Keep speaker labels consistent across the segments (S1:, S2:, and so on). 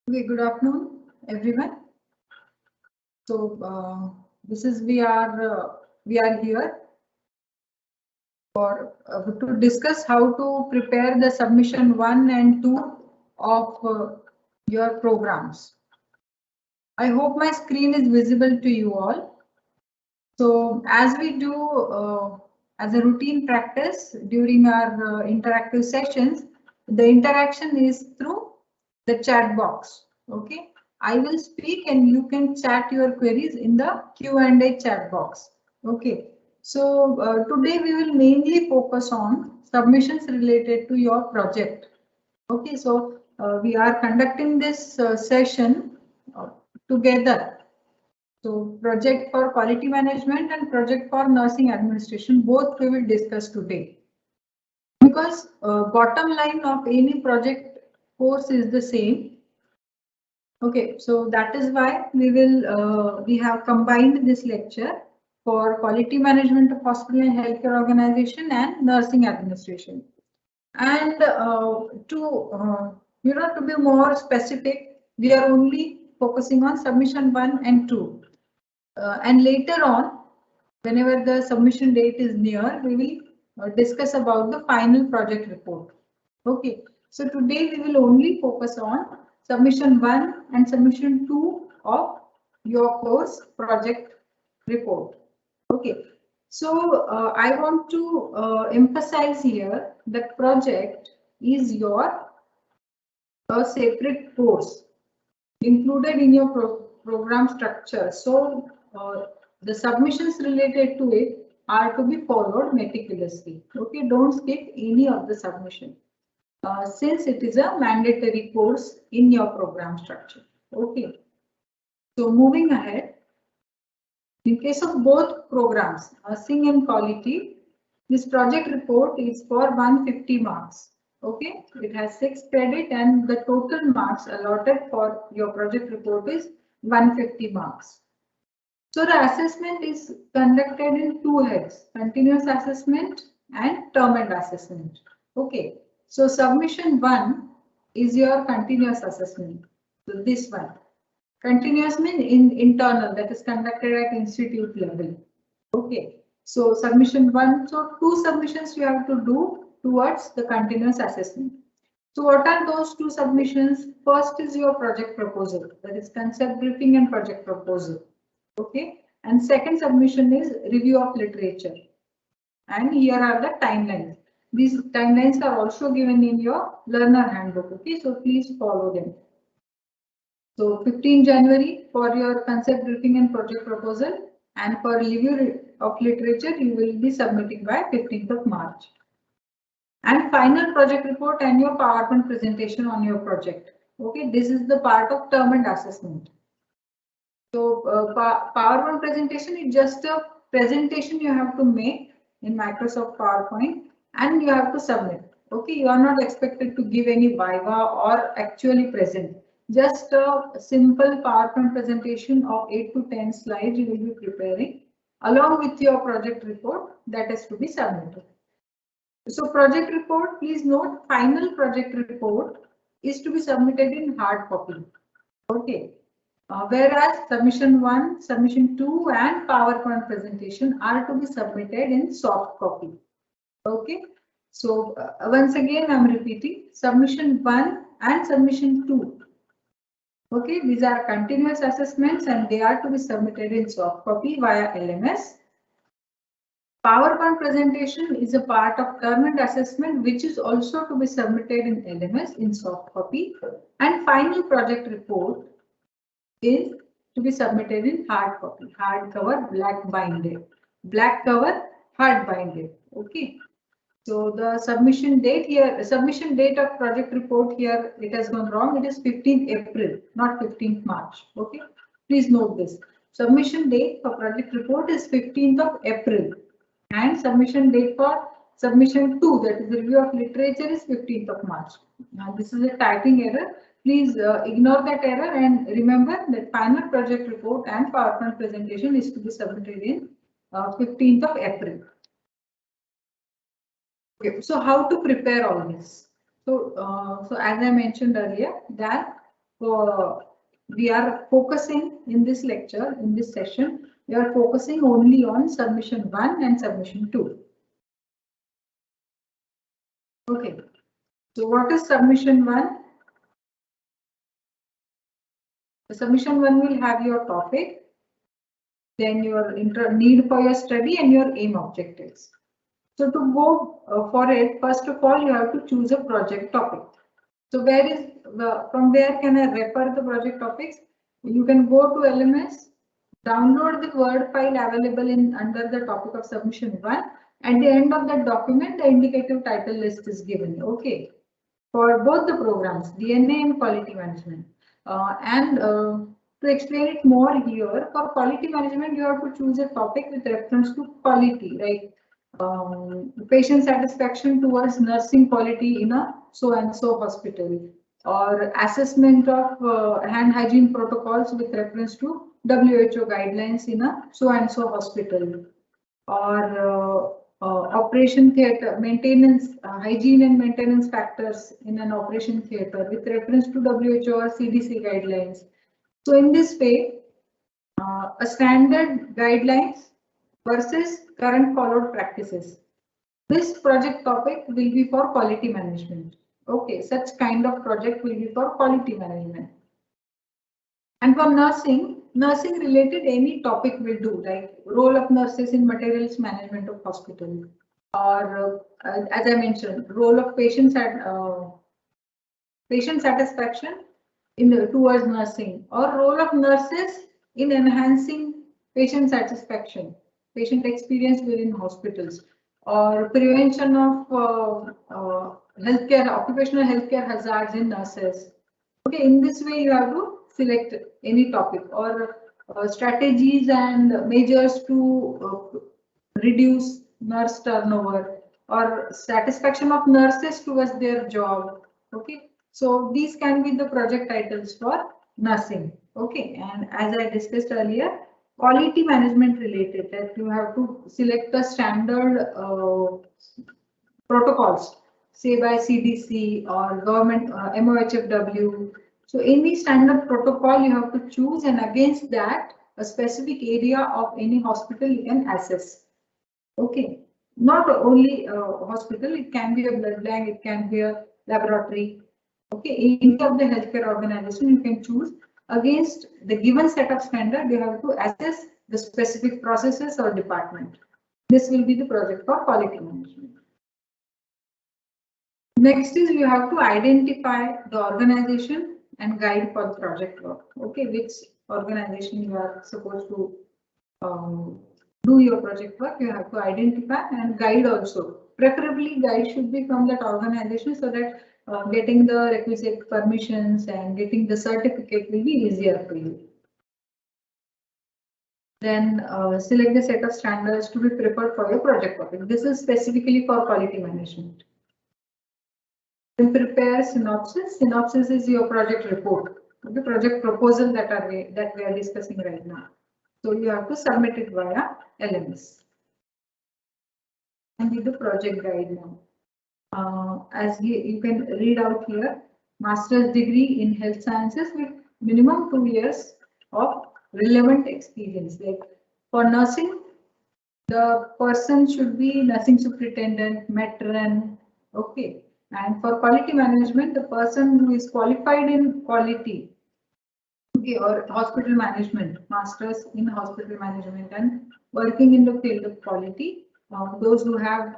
S1: Okay, good afternoon, everyone. So this is we are here for to discuss how to prepare the submission 1 and 2 of your programs. I hope my screen is visible to you all. So as we do as a routine practice during our interactive sessions, the interaction is through the chat box. Okay, I will speak and you can chat your queries in the Q&A chat box. Okay, so today we will mainly focus on submissions related to your project. Okay, so we are conducting this session together. So project for quality management and project for nursing administration, both we will discuss today. Because bottom line of any project course is the same. Okay, so that is why we have combined this lecture for quality management of hospital and healthcare organization and nursing administration. And to be more specific, we are only focusing on submission 1 and 2. And later on, whenever the submission date is near, we will discuss about the final project report. Okay, so today we will only focus on submission 1 and submission 2 of your course project report. Okay, so I want to emphasize here that project is your a separate course included in your program structure. So the submissions related to it are to be followed meticulously. Okay, don't skip any of the submission since it is a mandatory course in your program structure. Okay, so moving ahead, in case of both programs, nursing and quality, this project report is for 150 marks. Okay, it has 6 credit and the total marks allotted for your project report is 150 marks. So the assessment is conducted in two heads, continuous assessment and term end assessment. Okay, so submission 1 is your continuous assessment. So this one. Continuous means in internal, that is conducted at institute level. Okay, so submission 1, so 2 submissions you have to do towards the continuous assessment. So what are those 2 submissions? First is your project proposal, that is concept briefing and project proposal. Okay, and second submission is review of literature. And here are the timelines. These timelines are also given in your learner handbook. Okay, so please follow them. So 15 January for your concept briefing and project proposal, and for review of literature you will be submitting by 15th of March. And final project report and your PowerPoint presentation on your project. Okay, this is the part of term and assessment. So PowerPoint presentation is just a presentation you have to make in Microsoft PowerPoint and you have to submit. Okay, you are not expected to give any viva or actually present. Just a simple PowerPoint presentation of 8 to 10 slides you will be preparing along with your project report that is to be submitted. So project report, please note, final project report is to be submitted in hard copy. Okay. Whereas submission 1, submission 2 and PowerPoint presentation are to be submitted in soft copy. Okay. So once again I'm repeating, submission 1 and submission 2. Okay, these are continuous assessments and they are to be submitted in soft copy via LMS. PowerPoint presentation is a part of term and assessment which is also to be submitted in LMS in soft copy, and final project report is to be submitted in hard copy, hard cover, black binded, black cover, hard binded. Okay. So the submission date here, submission date of project report here, it has gone wrong. It is 15th April, not 15th March. Okay. Please note this. Submission date for project report is 15th of April. And submission date for submission 2, that is the review of literature, is 15th of March. Now this is a typing error. Please ignore that error and remember that final project report and PowerPoint presentation is to be submitted in 15th of April. Okay, so how to prepare all this? So, so as I mentioned earlier, that we are focusing in this lecture, in this session, we are focusing only on submission 1 and submission 2. Okay, so what is submission 1? The submission 1 will have your topic, then your need for your study and your aim objectives. So to go for it, first of all, you have to choose a project topic. So from where can I refer the project topics? You can go to LMS, download the Word file available under the topic of submission 1. At the end of that document, the indicative title list is given. Okay, for both the programs, DNA and quality management. To explain it more here, for quality management, you have to choose a topic with reference to quality, like patient satisfaction towards nursing quality in a so-and-so hospital, or assessment of hand hygiene protocols with reference to WHO guidelines in a so-and-so hospital, or operation theatre maintenance, hygiene and maintenance factors in an operation theatre with reference to WHO or CDC guidelines. So in this way, a standard guidelines versus current followed practices. This project topic will be for quality management. Okay, such kind of project will be for quality management. And for nursing related any topic will do, like role of nurses in materials management of hospital, or as I mentioned, role of patient satisfaction towards nursing, or role of nurses in enhancing patient satisfaction, patient experience within hospitals, or prevention of occupational healthcare hazards in nurses. Okay, in this way you have to select any topic, or strategies and measures to reduce nurse turnover, or satisfaction of nurses towards their job. Okay, so these can be the project titles for nursing. Okay, and as I discussed earlier, quality management related, that you have to select the standard protocols, say by CDC or government MOHFW. So any standard protocol you have to choose, and against that a specific area of any hospital you can assess. Okay, not only hospital, it can be a blood bank, it can be a laboratory. Okay, any of the healthcare organization you can choose. Against the given set of standard, you have to assess the specific processes or department. This will be the project for quality management. Next is you have to identify the organization and guide for the project work. Okay, which organization you are supposed to do your project work, you have to identify, and guide also. Preferably guide should be from that organization, so that getting the requisite permissions and getting the certificate will be easier for you. Then select the set of standards to be preferred for your project work. This is specifically for quality management. Then prepare synopsis. Synopsis is your project report, the project proposal that we are discussing right now. So you have to submit it via LMS. And the project guide now. As you can read out here, master's degree in health sciences with minimum 2 years of relevant experience. Like for nursing, the person should be nursing superintendent, matron. Okay. And for quality management, the person who is qualified in quality, okay, or hospital management, masters in hospital management and working in the field of quality, those who have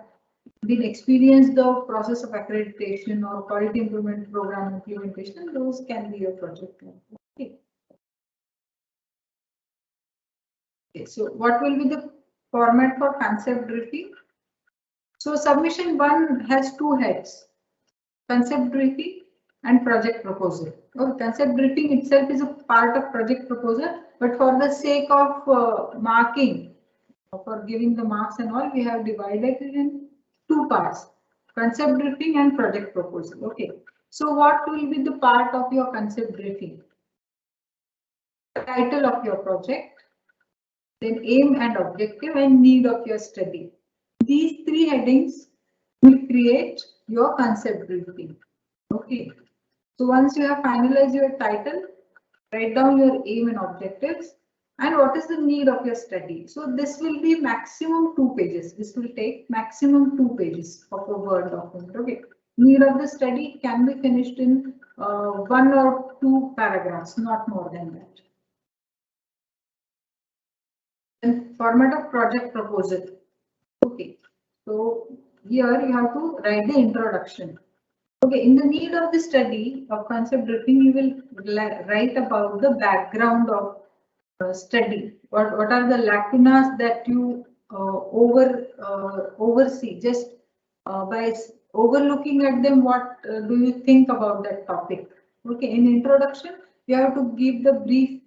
S1: been experienced the process of accreditation or quality improvement program implementation, those can be your project. Okay. Okay, so what will be the format for concept briefing? So submission 1 has 2 heads, concept briefing and project proposal. Okay, concept briefing itself is a part of project proposal, but for the sake of marking, for giving the marks and all, we have divided it in 2 parts, concept briefing and project proposal. Okay, so what will be the part of your concept briefing? Title of your project, then aim and objective, and need of your study. These 3 headings will create your concept briefing. Okay, So once you have finalized your title, write down your aim and objectives and what is the need of your study. So this will be maximum 2 pages. This will take maximum 2 pages of a Word document. Okay. Need of the study can be finished in 1 or 2 paragraphs, not more than that. And format of project proposal. Okay. So here you have to write the introduction. Okay, in the need of the study of concept briefing, you will write about the background of study. What are the lacunas that you oversee? Just by overlooking at them, what do you think about that topic? Okay, in introduction, you have to give the brief.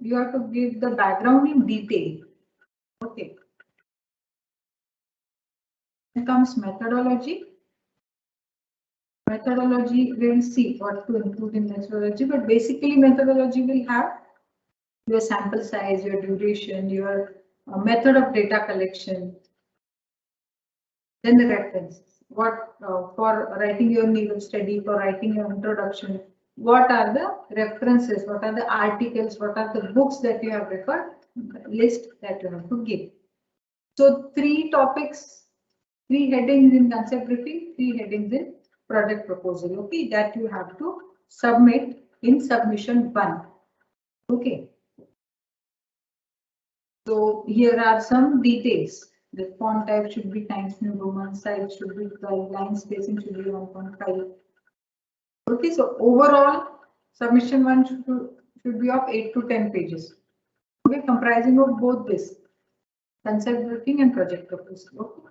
S1: You have to give the background in detail. Okay. Then comes methodology. Methodology, we will see what to include in methodology, but basically methodology will have your sample size, your duration, your method of data collection, then the references. What for writing your need of study, for writing your introduction, what are the references, what are the articles, what are the books that you have referred, list that you have to give. So 3 topics, 3 headings in concept briefing, 3 headings in project proposal, okay, that you have to submit in submission 1. Okay. So here are some details. The font type should be Times New Roman, size should be 12, line spacing should be 1.5. Okay, so overall submission 1 should be of 8 to 10 pages. Okay, comprising of both this concept briefing and project proposal. Okay.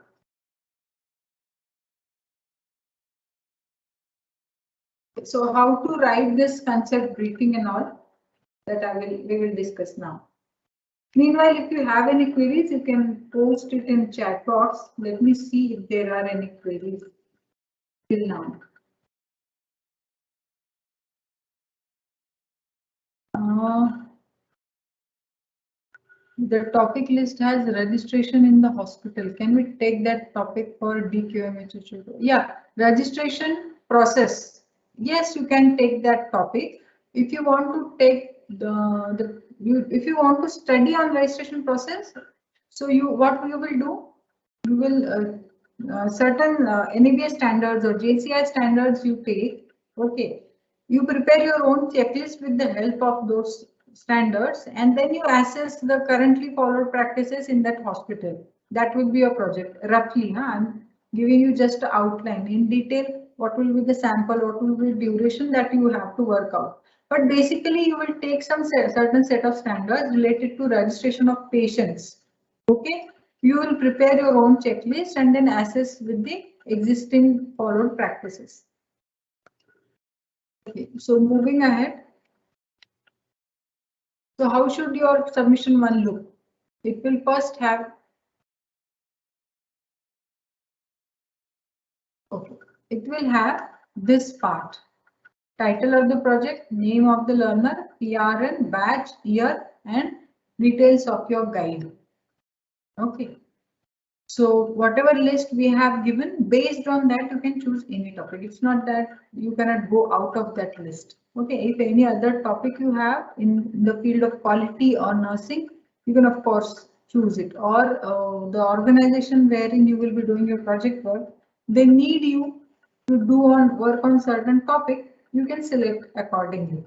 S1: So how to write this concept briefing and all that we will discuss now. Meanwhile, if you have any queries, you can post it in chat box. Let me see if there are any queries till now. The topic list has registration in the hospital. Can we take that topic for DQMHHO? Yeah, registration process. Yes, you can take that topic. If you want to take if you want to study on registration process, so what you will do, you will certain NABS standards or JCI standards you take. Okay, you prepare your own checklist with the help of those standards, and then you assess the currently followed practices in that hospital. That will be your project roughly. I'm giving you just an outline. In detail, what will be the sample, what will be duration that you have to work out. But basically, you will take some certain set of standards related to registration of patients. Okay, you will prepare your own checklist and then assess with the existing followed practices. Okay, so moving ahead. So how should your submission 1 look? It will first have, okay, it will have this part. Title of the project, name of the learner, PRN, batch, year, and details of your guide. Okay. So whatever list we have given, based on that, you can choose any topic. It's not that you cannot go out of that list. Okay, if any other topic you have in the field of quality or nursing, you can of course choose it. Or the organization wherein you will be doing your project work, they need you to work on certain topic, you can select accordingly.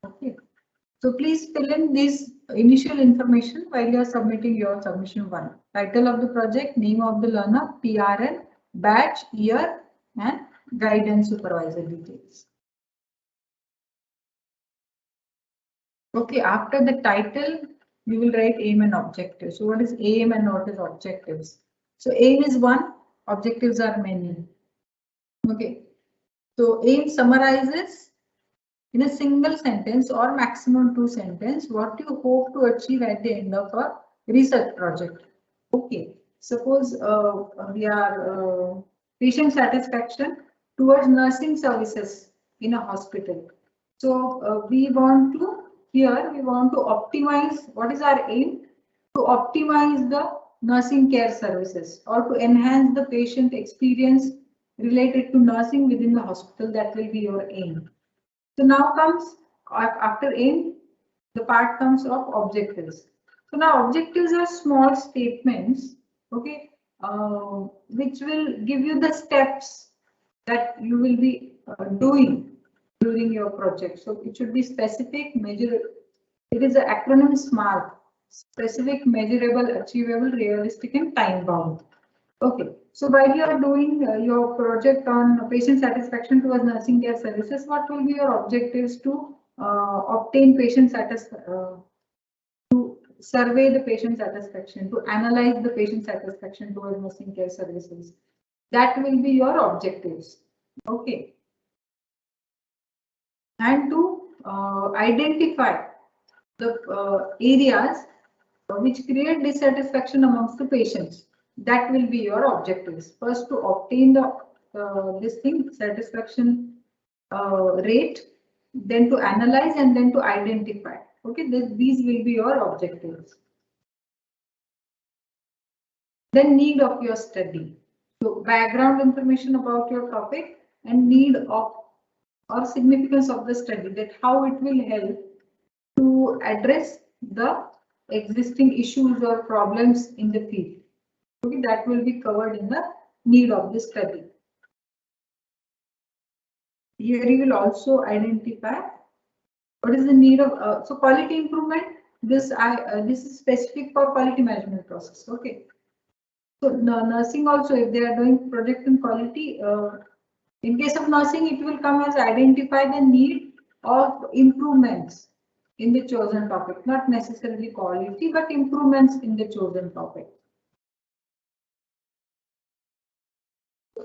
S1: Okay. So please fill in this initial information while you are submitting your submission 1. Title of the project, name of the learner, PRN, batch, year, and guide and supervisor details. Okay, after the title, you will write aim and objectives. So what is aim and what is objectives? So aim is 1, objectives are many. Okay, so aim summarizes in a single sentence or maximum 2 sentences what you hope to achieve at the end of a research project. Okay, suppose we are patient satisfaction towards nursing services in a hospital. So we want to optimize. What is our aim? To optimize the nursing care services or to enhance the patient experience related to nursing within the hospital. That will be your aim. So now comes after aim, the part comes of objectives. So now objectives are small statements, okay, which will give you the steps that you will be doing during your project. So it should be specific, measure. It is an acronym SMART: specific, measurable, achievable, realistic, and time bound. Okay, so while you are doing your project on patient satisfaction towards nursing care services, what will be your objectives to obtain patient satisfaction, to survey the patient satisfaction, to analyze the patient satisfaction towards nursing care services? That will be your objectives. Okay, and to identify the areas which create dissatisfaction amongst the patients. That will be your objectives. First, to obtain the this thing satisfaction rate, then to analyze, and then to identify. Okay, these will be your objectives. Then need of your study. So background information about your topic and need of or significance of the study, that how it will help to address the existing issues or problems in the field. Okay, that will be covered in the need of the study. Here you will also identify what is the need of so quality improvement. This is specific for quality management process. Okay, so nursing also, if they are doing project in quality, in case of nursing, it will come as identify the need of improvements in the chosen topic, not necessarily quality, but improvements in the chosen topic.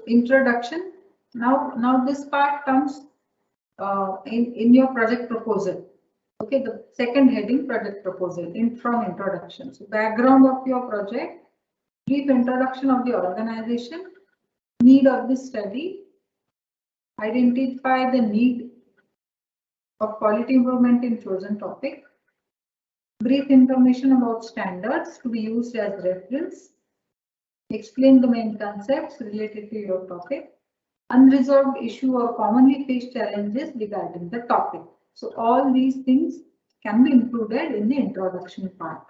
S1: Introduction. Now this part comes in your project proposal. Okay, the second heading, project proposal, from introduction. So background of your project, brief introduction of the organization, need of the study, identify the need of quality improvement in chosen topic, brief information about standards to be used as reference, explain the main concepts related to your topic, unresolved issue or commonly faced challenges regarding the topic. So all these things can be included in the introduction part.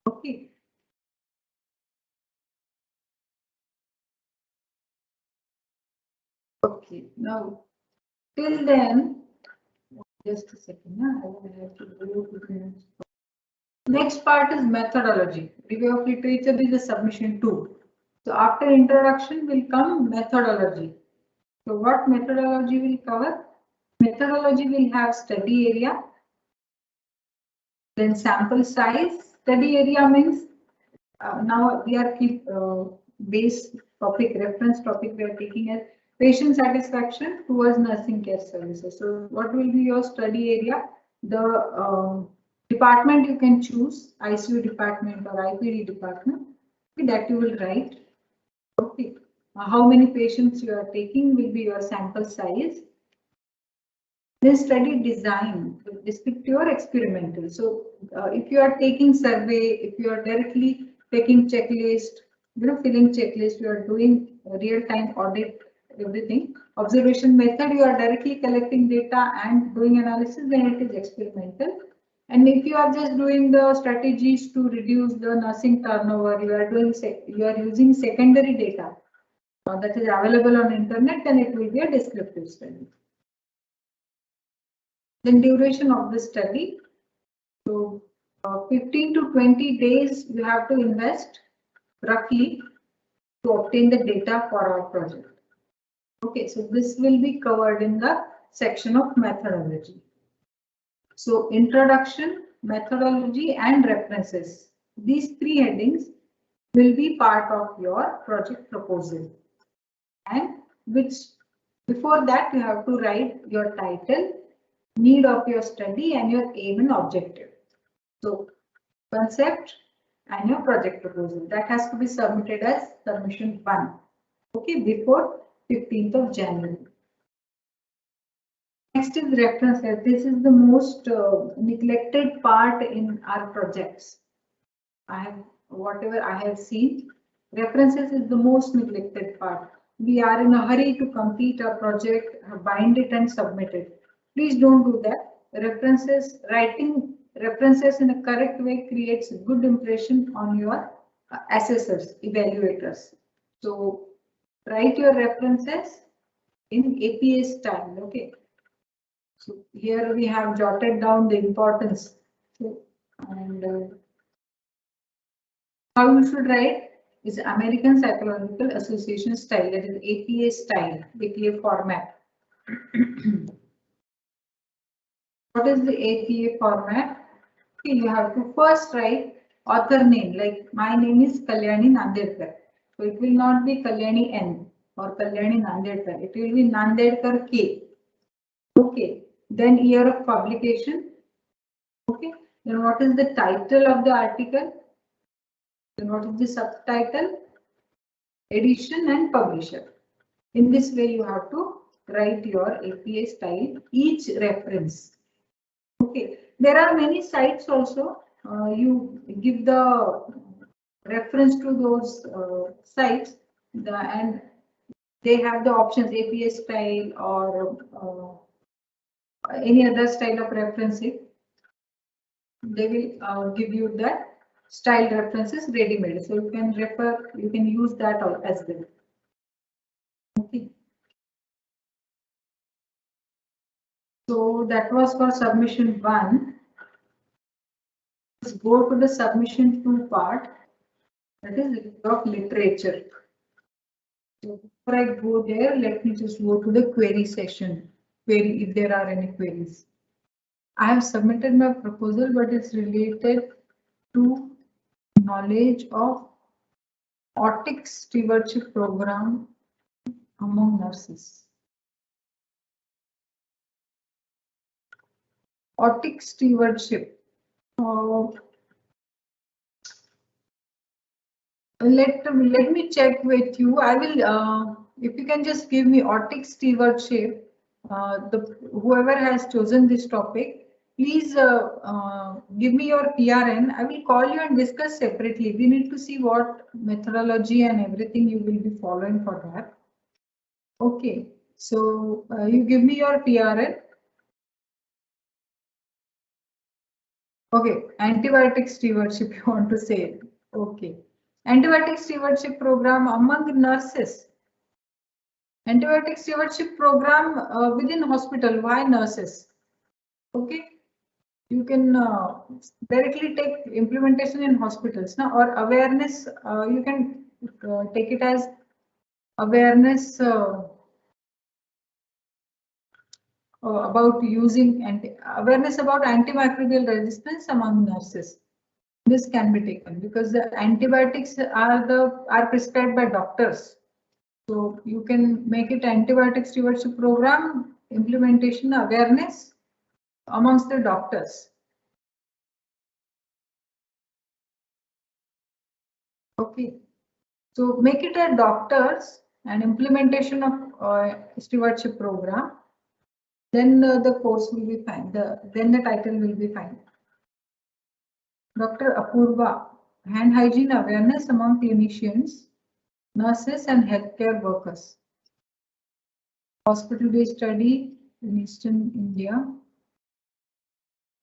S1: Okay. Okay, now till then, just a second, I will have to go to the next part is methodology. Review of literature is the submission 2. So after introduction will come methodology. So what methodology will cover? Methodology will have study area, then sample size. Study area means now we are base topic, reference topic we are taking as patient satisfaction towards nursing care services. So what will be your study area? The department you can choose, ICU department or IPD department, okay, that you will write. Okay, how many patients you are taking will be your sample size. Then study design, descriptive or experimental. So if you are taking survey, if you are directly taking checklist, filling checklist, you are doing real-time audit, everything. Observation method, you are directly collecting data and doing analysis, then it is experimental. And if you are just doing the strategies to reduce the nursing turnover, you are using secondary data that is available on internet, then it will be a descriptive study. Then duration of the study. So 15 to 20 days you have to invest roughly to obtain the data for our project. Okay, so this will be covered in the section of methodology. So introduction, methodology, and references. These three headings will be part of your project proposal. And which before that you have to write your title, need of your study, and your aim and objective. So concept and your project proposal, that has to be submitted as submission 1, okay, before 15th of January. Next is references. This is the most neglected part in our projects. Whatever I have seen, references is the most neglected part. We are in a hurry to complete our project, bind it and submit it. Please don't do that. Writing references in a correct way creates a good impression on your assessors, evaluators. So write your references in APA style, okay? So here we have jotted down the importance. So, and how you should write is American Psychological Association style, that is APA style, APA format. What is the APA format? Okay, you have to first write author name, like my name is Kalyani Nandedkar. So it will not be Kalyani N or Kalyani Nandedkar. It will be Nandedkar K. Okay. Then year of publication. Okay. Then what is the title of the article? Then what is the subtitle? Edition and publisher. In this way, you have to write your APA style, each reference. Okay, there are many sites also. You give the reference to those sites, and they have the options APA style or any other style of referencing. They will give you that style references ready-made, so you can refer, you can use that as well. Okay. So that was for submission 1. Let's go to the submission 2 part, that is of literature. So before I go there, let me just go to the query section. Query, if there are any queries. I have submitted my proposal, but it's related to knowledge of Otic stewardship program among nurses. Otic stewardship. Let me check with you. I will, if you can just give me Otic stewardship, whoever has chosen this topic, please give me your PRN. I will call you and discuss separately. We need to see what methodology and everything you will be following for that. Okay, so you give me your PRN. Okay, antibiotic stewardship, you want to say. Okay. Antibiotic stewardship program among nurses. Antibiotic stewardship program within hospital. Why nurses? Okay. You can directly take implementation in hospitals now, or awareness. You can take it as awareness about using awareness about antimicrobial resistance among nurses. This can be taken because the antibiotics are prescribed by doctors. So you can make it antibiotic stewardship program implementation awareness amongst the doctors. Okay, so make it a doctors and implementation of stewardship program. Then the course will be fine. Then the title will be fine. Dr. Apurva, hand hygiene awareness among clinicians, nurses and healthcare workers. Hospital-based study in Eastern India.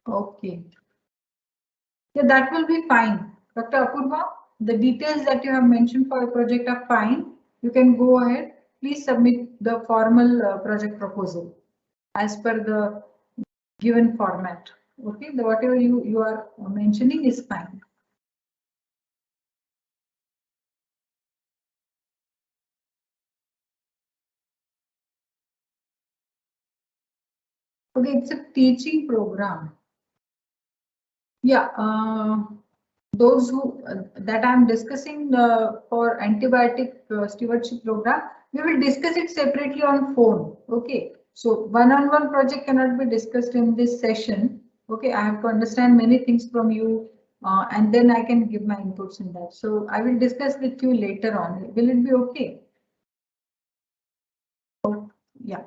S1: Okay. Yeah, that will be fine. Dr. Apurva, the details that you have mentioned for your project are fine. You can go ahead. Please submit the formal project proposal as per the given format. Okay, whatever you are mentioning is fine. Okay, it's a teaching program. Yeah, those who that I'm discussing for antibiotic stewardship program, we will discuss it separately on phone. Okay, so one-on-one project cannot be discussed in this session. Okay, I have to understand many things from you, and then I can give my inputs in that. So I will discuss with you later on. Will it be okay? Oh, yeah.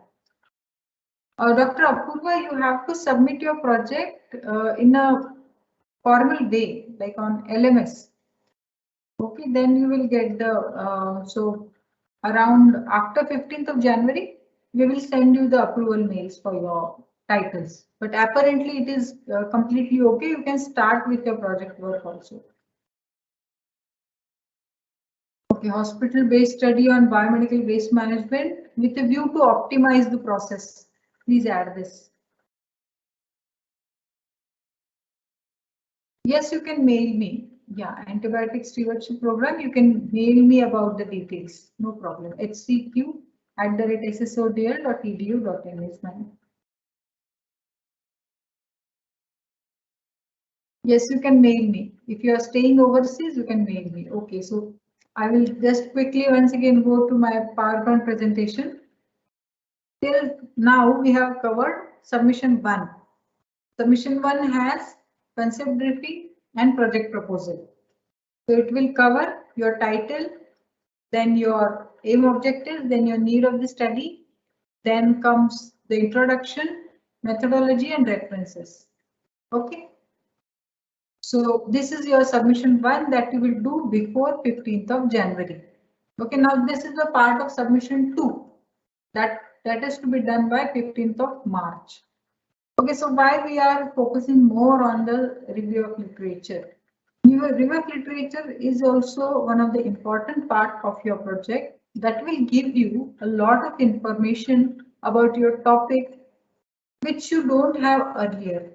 S1: Dr. Apurva, you have to submit your project in a formal way, like on LMS. Okay, then you will get the, so around after 15th of January, we will send you the approval mails for your titles, but apparently it is completely okay. You can start with your project work also. Okay, hospital-based study on biomedical waste management with a view to optimize the process. Please add this. Yes, you can mail me. Yeah, antibiotic stewardship program. You can mail me about the details. No problem. hcq@ssodl.edu.in is mine. Yes, you can mail me. If you are staying overseas, you can mail me. Okay, so I will just quickly once again go to my PowerPoint presentation. Till now, we have covered submission 1. Submission 1 has concept briefing and project proposal. So it will cover your title, then your aim objectives, then your need of the study, then comes the introduction, methodology and references. Okay. So this is your submission 1 that you will do before 15th of January. Okay, now this is the part of submission 2 that is to be done by 15th of March. Okay, so why we are focusing more on the review of literature? Review of literature is also one of the important part of your project that will give you a lot of information about your topic which you don't have earlier.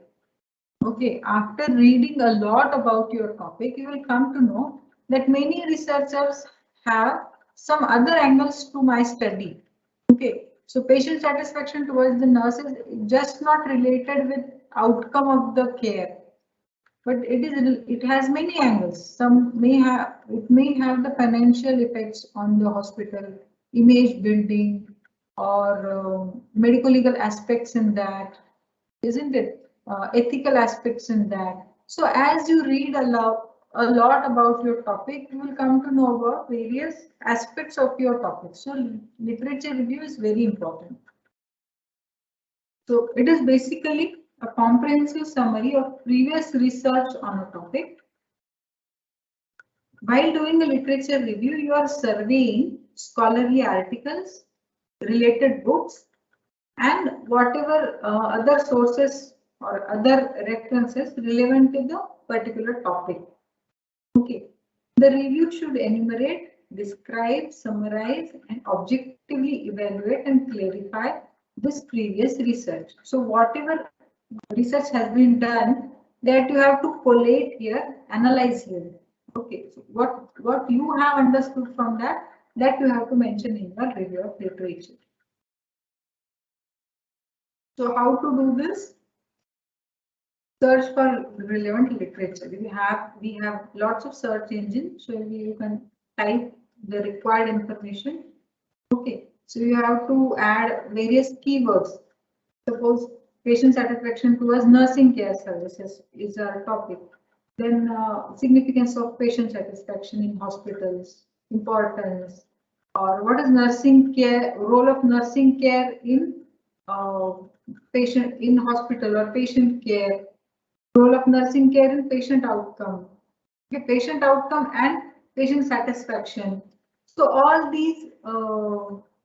S1: Okay, after reading a lot about your topic, you will come to know that many researchers have some other angles to my study. Okay, so patient satisfaction towards the nurses is just not related with outcome of the care, but it has many angles. Some may have the financial effects on the hospital, image building, or medical legal aspects in that, isn't it? Ethical aspects in that. So as you read a lot about your topic, you will come to know about various aspects of your topic. So literature review is very important. So it is basically a comprehensive summary of previous research on a topic. While doing a literature review, you are surveying scholarly articles, related books, and whatever other sources or other references relevant to the particular topic. Okay, the review should enumerate, describe, summarize, and objectively evaluate and clarify this previous research. So whatever research has been done, that you have to collate here, analyze here. Okay, so what you have understood from that you have to mention in your review of literature. So how to do this? Search for relevant literature. We have lots of search engines, so you can type the required information. Okay, so you have to add various keywords. Suppose patient satisfaction towards nursing care services is our topic. Then significance of patient satisfaction in hospitals, importance, or what is nursing care, role of nursing care in patient in hospital or patient care, role of nursing care in patient outcome, okay, patient outcome and patient satisfaction. So all these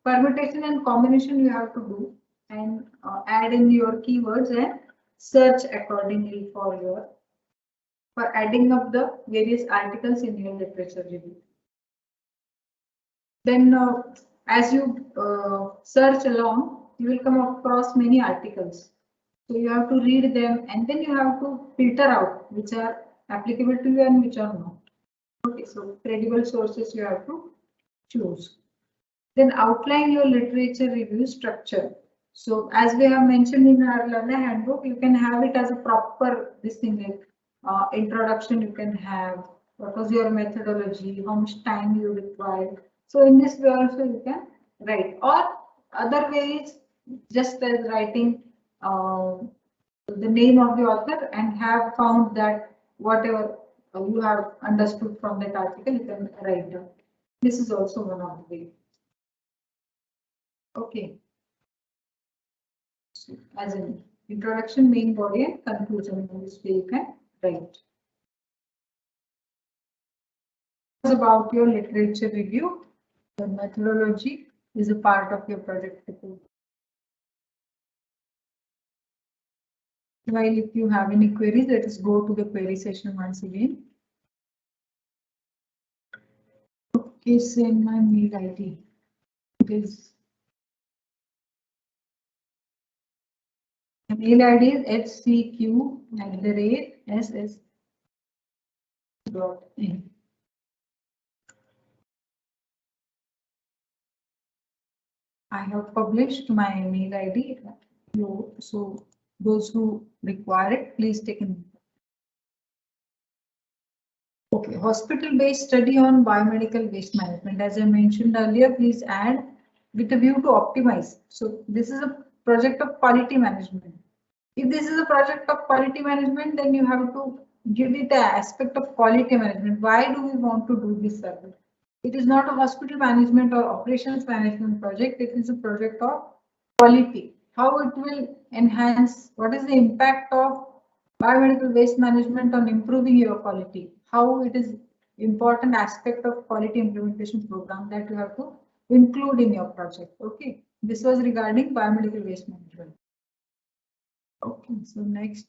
S1: permutation and combination you have to do and add in your keywords and search accordingly for adding up the various articles in your literature review. Then as you search along, you will come across many articles. So you have to read them and then you have to filter out which are applicable to you and which are not. Okay, so credible sources you have to choose. Then outline your literature review structure. So as we have mentioned in our learner handbook, you can have it as a proper this thing like introduction. You can have what was your methodology, how much time you required. So in this way also you can write, or other way is just as writing the name of the author and have found that whatever you have understood from that article, you can write down. This is also one of the ways. Okay. So, as an introduction, main body, and conclusion, in this way you can write. About your literature review, the methodology is a part of your project report. While if you have any queries, let us go to the query session once again. Okay, send my mail ID. This mail ID is hcq@ss.in. I have published my mail ID. So those who require it, please take a note. Okay, hospital-based study on biomedical waste management. As I mentioned earlier, please add with a view to optimize. So this is a project of quality management. If this is a project of quality management, then you have to give it the aspect of quality management. Why do we want to do this survey? It is not a hospital management or operations management project. It is a project of quality. How it will enhance, what is the impact of biomedical waste management on improving your quality? How it is important aspect of quality implementation program that you have to include in your project. Okay, this was regarding biomedical waste management. Okay, so next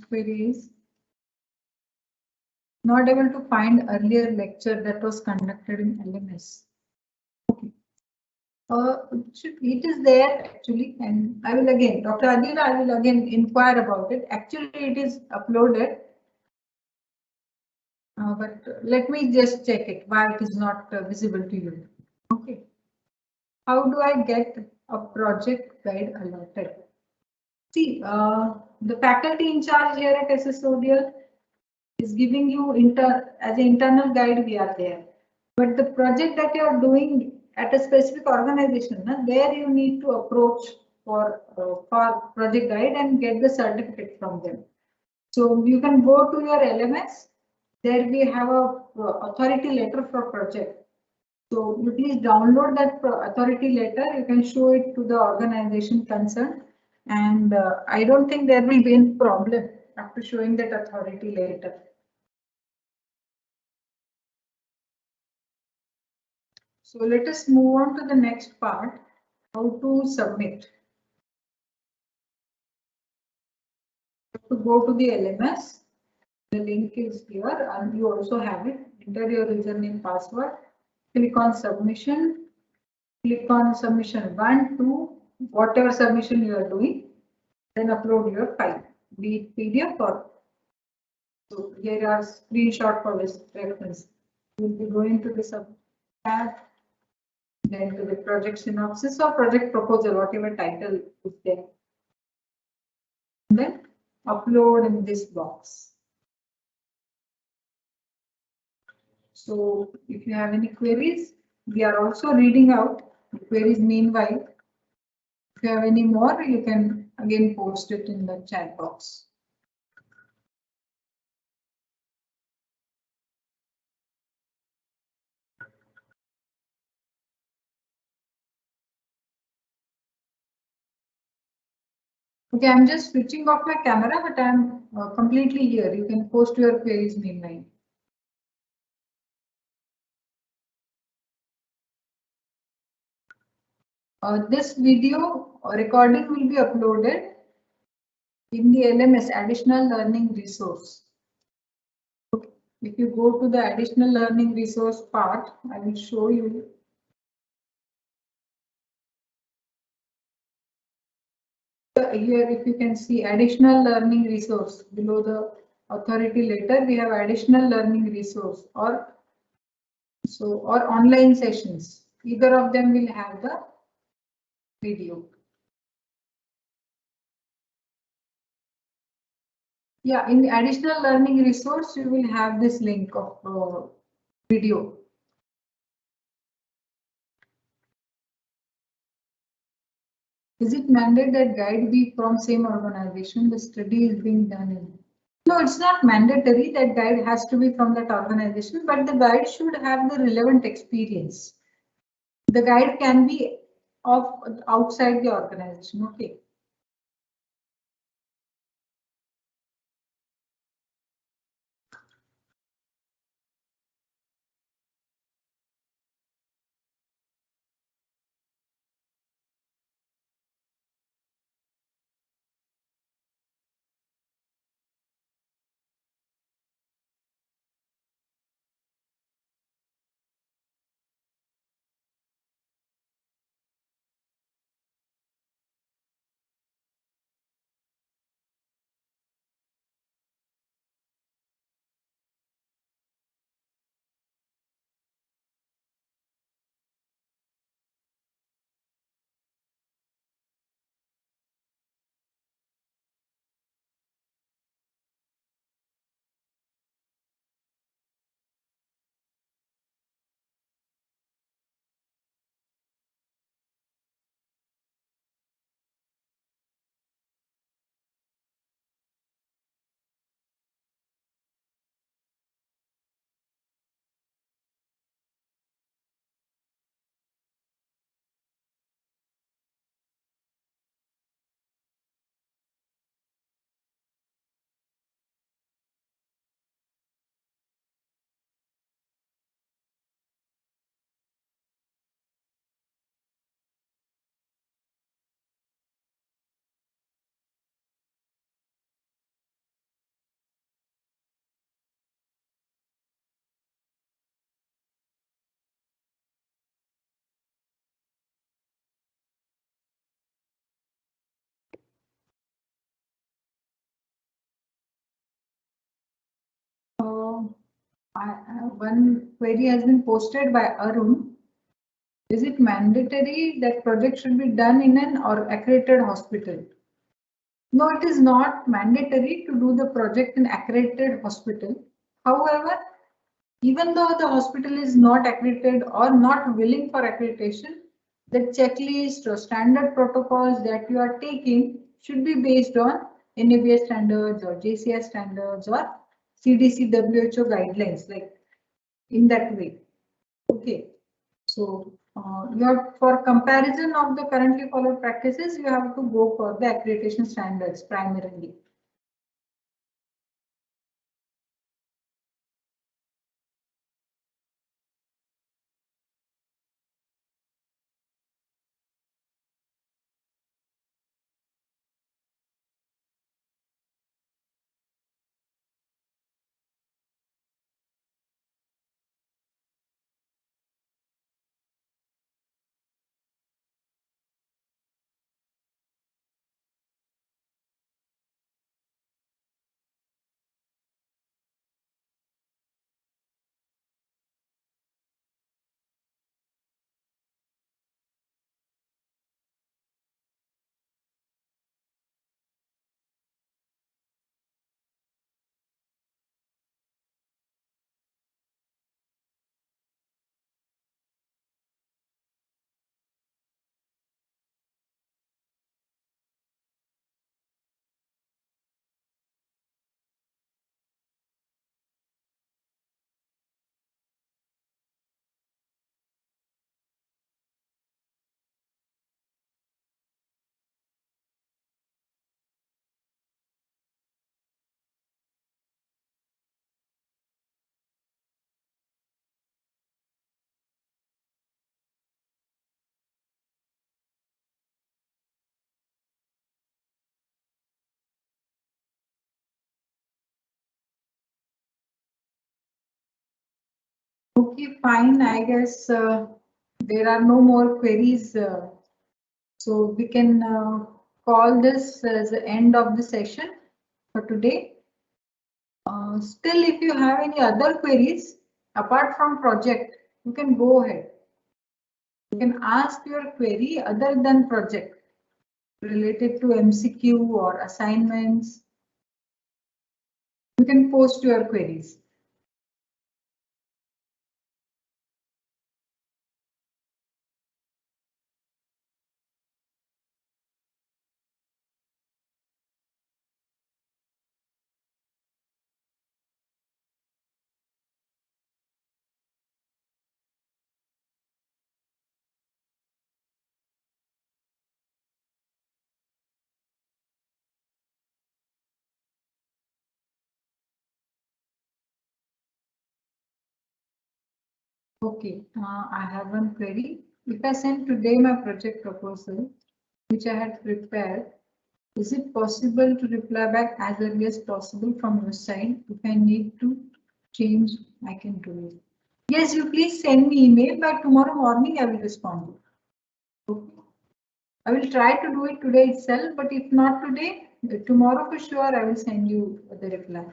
S1: query is not able to find earlier lecture that was conducted in LMS. Okay. It is there actually, and I will again, Dr. Adila, I will again inquire about it. Actually, it is uploaded, but let me just check it why it is not visible to you. Okay. How do I get a project guide allotted? See, the faculty in charge here at SSODL is giving you as an internal guide. We are there, but the project that you are doing at a specific organization, there you need to approach for project guide and get the certificate from them. So you can go to your LMS. There we have a authority letter for project. So you please download that authority letter. You can show it to the organization concerned, and I don't think there will be any problem after showing that authority letter. So let us move on to the next part, how to submit. To go to the LMS, the link is here and you also have it. Enter your username, password, click on submission, click on submission 1, 2, whatever submission you are doing, then upload your file, be it PDF or. So here are screenshot for this reference. You will be going to the sub tab, then to the project synopsis or project proposal, whatever title is there. Then upload in this box. So if you have any queries, we are also reading out the queries meanwhile. If you have any more, you can again post it in the chat box. Okay, I'm just switching off my camera, but I'm completely here. You can post your queries meanwhile. This video recording will be uploaded in the LMS additional learning resource. Okay. If you go to the additional learning resource part, I will show you. Here, if you can see additional learning resource below the authority letter, we have additional learning resource or online sessions. Either of them will have the video. Yeah, in the additional learning resource, you will have this link of video. Is it mandated that guide be from same organization? The study is being done in. No, it's not mandatory that guide has to be from that organization, but the guide should have the relevant experience. The guide can be of outside the organization. Okay. One query has been posted by Arun. Is it mandatory that project should be done in an or accredited hospital? No, it is not mandatory to do the project in accredited hospital. However, even though the hospital is not accredited or not willing for accreditation, the checklist or standard protocols that you are taking should be based on NABS standards or JCI standards or CDC WHO guidelines, like in that way. Okay, so you have, for comparison of the currently followed practices, you have to go for the accreditation standards primarily. Okay, fine. I guess there are no more queries. So we can call this as the end of the session for today. Still, if you have any other queries apart from project, you can go ahead. You can ask your query other than project related to MCQ or assignments. You can post your queries. Okay, I have one query. If I send today my project proposal, which I had prepared, is it possible to reply back as early as possible from your side? If I need to change, I can do it. Yes, you please send me email. By tomorrow morning, I will respond. Okay. I will try to do it today itself, but if not today, tomorrow for sure, I will send you the reply.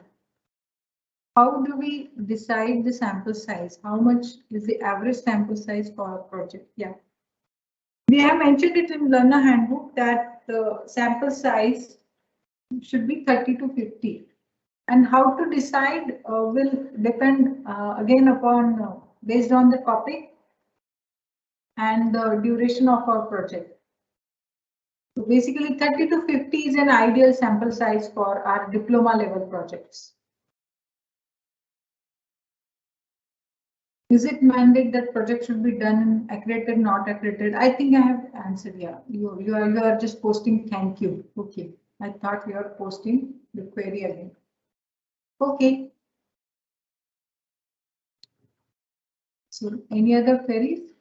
S1: How do we decide the sample size? How much is the average sample size for a project? Yeah. We have mentioned it in learner handbook that the sample size should be 30 to 50. And how to decide will depend again upon based on the topic and the duration of our project. So basically 30 to 50 is an ideal sample size for our diploma level projects. Is it mandate that project should be done in accredited, not accredited? I think I have answered. Yeah, you are just posting thank you. Okay, I thought you are posting the query again. Okay. So any other queries?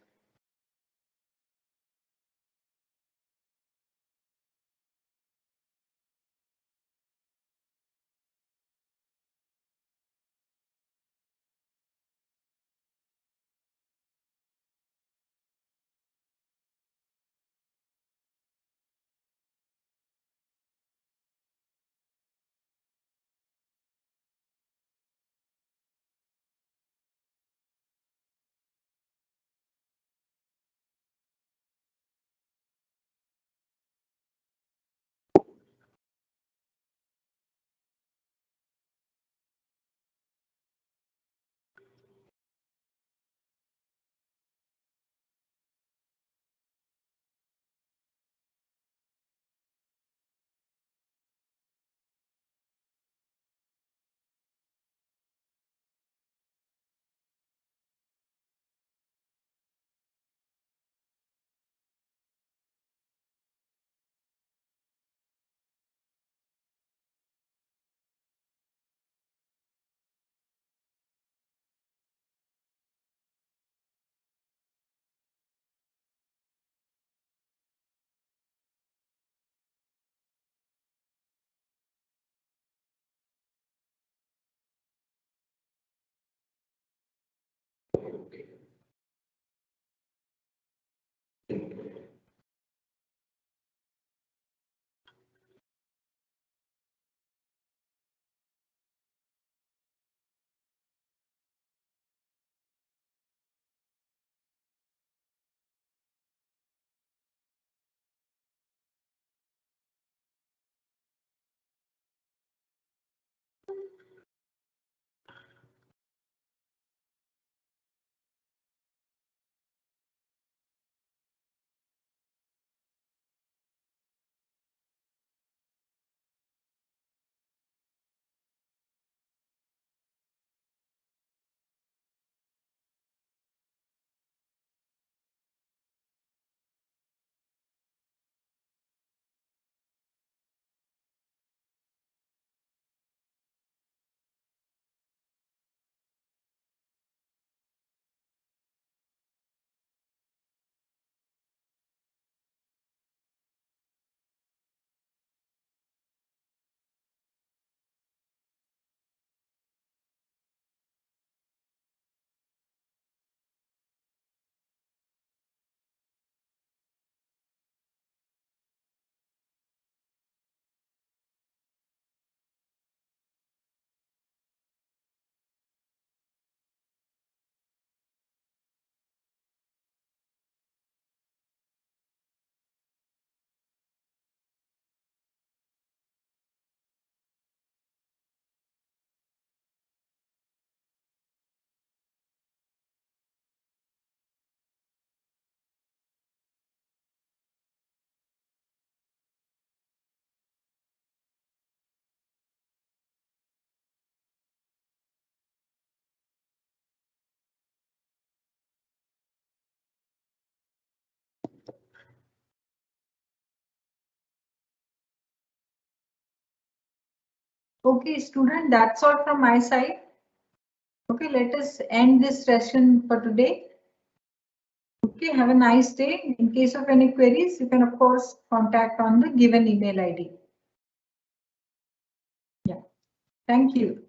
S1: Okay, student, that's all from my side. Okay, let us end this session for today. Okay, have a nice day. In case of any queries, you can of course contact on the given email ID. Yeah, thank you.